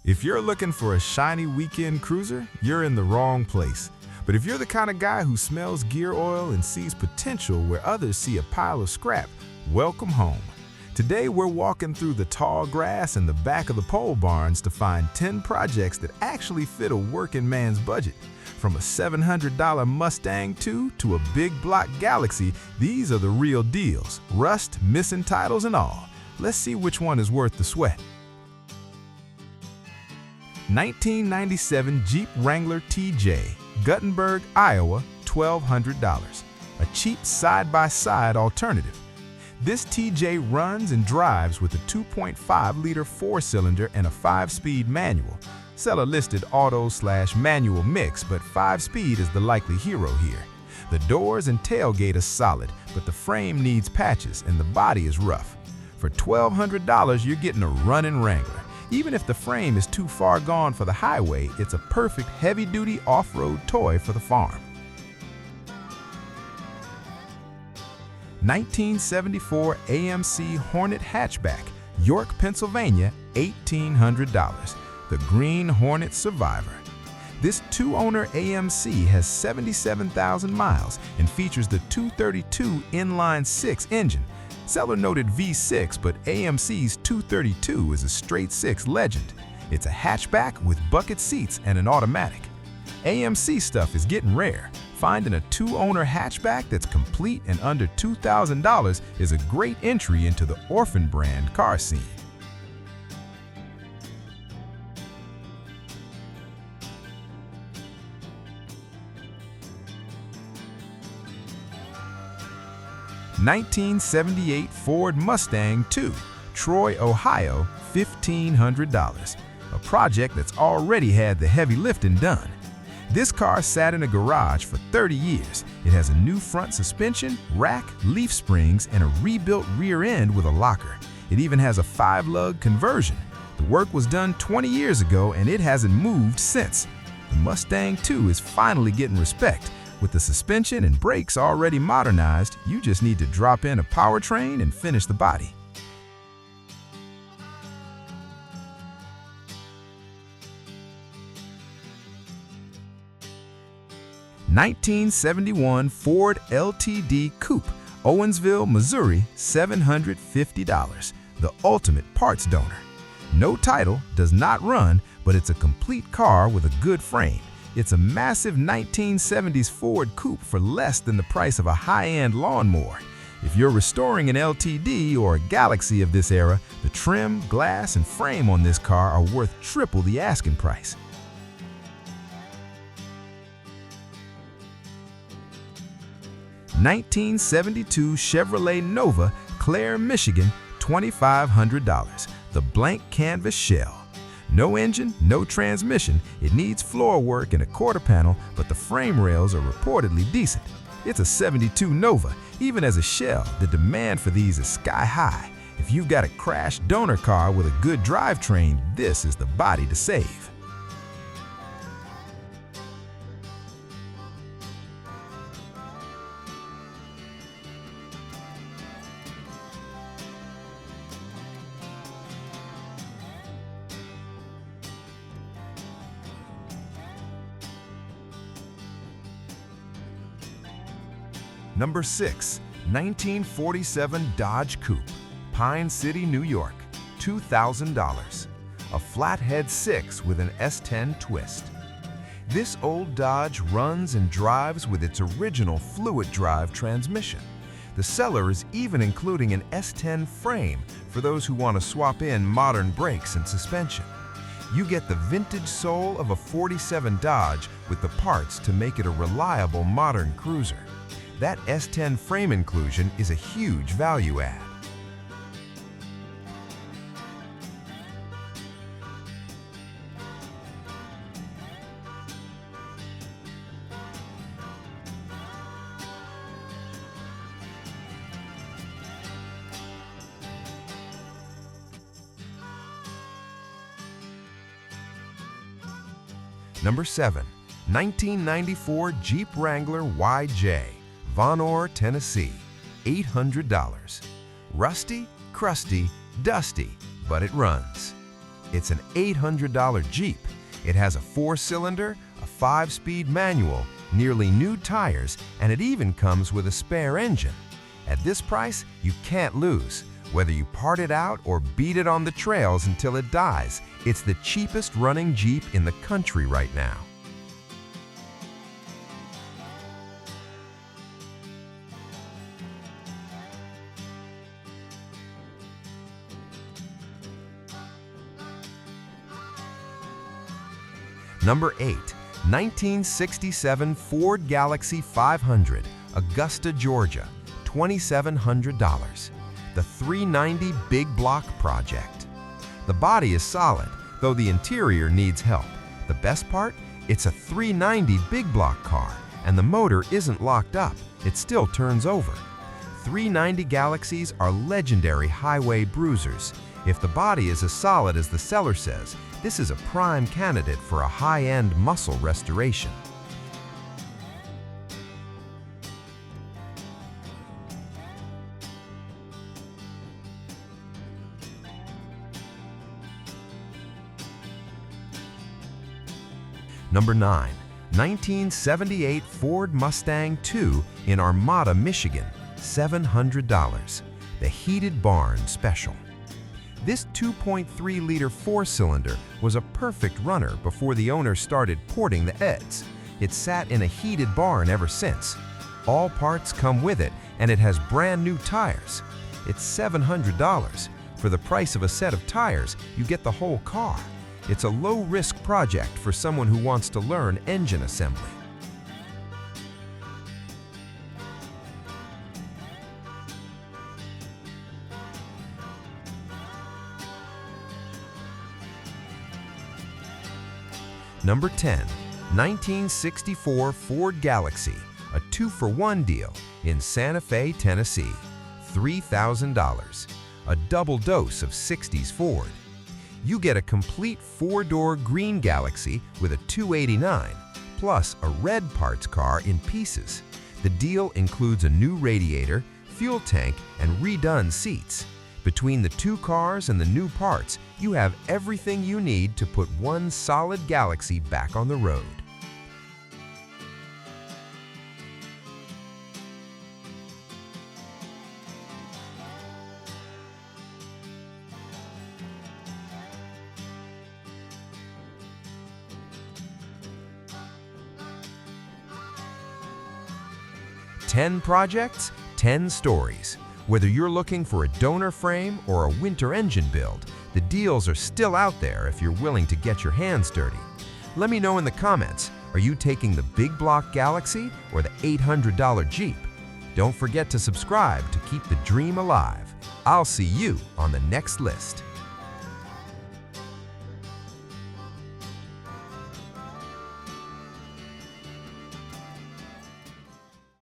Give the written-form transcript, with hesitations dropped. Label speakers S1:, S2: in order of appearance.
S1: If you're looking for a shiny weekend cruiser, you're in the wrong place. But if you're the kind of guy who smells gear oil and sees potential where others see a pile of scrap, welcome home. Today we're walking through the tall grass in the back of the pole barns to find 10 projects that actually fit a working man's budget. From a $700 Mustang II to a Big Block Galaxie, these are the real deals, rust, missing titles and all. Let's see which one is worth the sweat. 1997 Jeep Wrangler TJ, Guttenberg, Iowa, $1,200. A cheap side-by-side alternative. This TJ runs and drives with a 2.5-liter four-cylinder and a 5-speed manual. Seller listed auto/manual mix, but 5-speed is the likely hero here. The doors and tailgate are solid, but the frame needs patches and the body is rough. For $1,200, you're getting a running Wrangler. Even if the frame is too far gone for the highway, it's a perfect heavy-duty off-road toy for the farm. 1974 AMC Hornet hatchback, York, Pennsylvania, $1,800. The Green Hornet Survivor. This two-owner AMC has 77,000 miles and features the 232 inline-6 engine. Seller noted V6, but AMC's 232 is a straight-six legend. It's a hatchback with bucket seats and an automatic. AMC stuff is getting rare. Finding a two-owner hatchback that's complete and under $2,000 is a great entry into the orphan brand car scene. '78 Ford Mustang II, Troy, Ohio, $1,500. A project that's already had the heavy lifting done. This car sat in a garage for 30 years. It has a new front suspension, rack, leaf springs, and a rebuilt rear end with a locker. It even has a 5-lug conversion. The work was done 20 years ago and it hasn't moved since. The Mustang II is finally getting respect. With the suspension and brakes already modernized, you just need to drop in a powertrain and finish the body. '71 Ford LTD Coupe, Owensville, Missouri, $750. The ultimate parts donor. No title, does not run, but it's a complete car with a good frame. It's a massive 1970s Ford Coupe for less than the price of a high-end lawnmower. If you're restoring an LTD or a Galaxie of this era, the trim, glass, and frame on this car are worth triple the asking price. '72 Chevrolet Nova, Clare, Michigan, $2,500. The blank canvas shell. No engine, no transmission. It needs floor work and a quarter panel, but the frame rails are reportedly decent. It's a '72 Nova. Even as a shell, the demand for these is sky high. If you've got a crash donor car with a good drivetrain, this is the body to save. Number 6, 1947 Dodge Coupe, Pine City, New York, $2,000. A flathead 6 with an S10 twist. This old Dodge runs and drives with its original fluid drive transmission. The seller is even including an S10 frame for those who want to swap in modern brakes and suspension. You get the vintage soul of a '47 Dodge with the parts to make it a reliable modern cruiser. That S10 frame inclusion is a huge value add. Number 7, 1994 Jeep Wrangler YJ, Von Orr, Tennessee, $800. Rusty, crusty, dusty, but it runs. It's an $800 Jeep. It has a 4-cylinder, a 5-speed manual, nearly new tires, and it even comes with a spare engine. At this price, you can't lose. Whether you part it out or beat it on the trails until it dies, it's the cheapest running Jeep in the country right now. Number 8, 1967 Ford Galaxie 500, Augusta, Georgia, $2,700. The 390 Big Block Project. The body is solid, though the interior needs help. The best part? It's a 390 Big Block car, and the motor isn't locked up. It still turns over. 390 Galaxies are legendary highway bruisers. If the body is as solid as the seller says, this is a prime candidate for a high-end muscle restoration. Number 9, 1978 Ford Mustang II in Armada, Michigan, $700. The Heated Barn Special. This 2.3-liter 4-cylinder was a perfect runner before the owner started porting the heads. It sat in a heated barn ever since. All parts come with it, and it has brand new tires. It's $700. For the price of a set of tires, you get the whole car. It's a low-risk project for someone who wants to learn engine assembly. Number 10, 1964 Ford Galaxie, a 2-for-1 deal in Santa Fe, Tennessee, $3,000. A double dose of 60s Ford. You get a complete 4-door green Galaxie with a $289, plus a red parts car in pieces. The deal includes a new radiator, fuel tank, and redone seats. Between the two cars and the new parts, you have everything you need to put one solid Galaxie back on the road. "10 projects, 10 stories." Whether you're looking for a donor frame or a winter engine build, the deals are still out there if you're willing to get your hands dirty. Let me know in the comments, are you taking the Big Block Galaxie or the $800 Jeep? Don't forget to subscribe to keep the dream alive. I'll see you on the next list.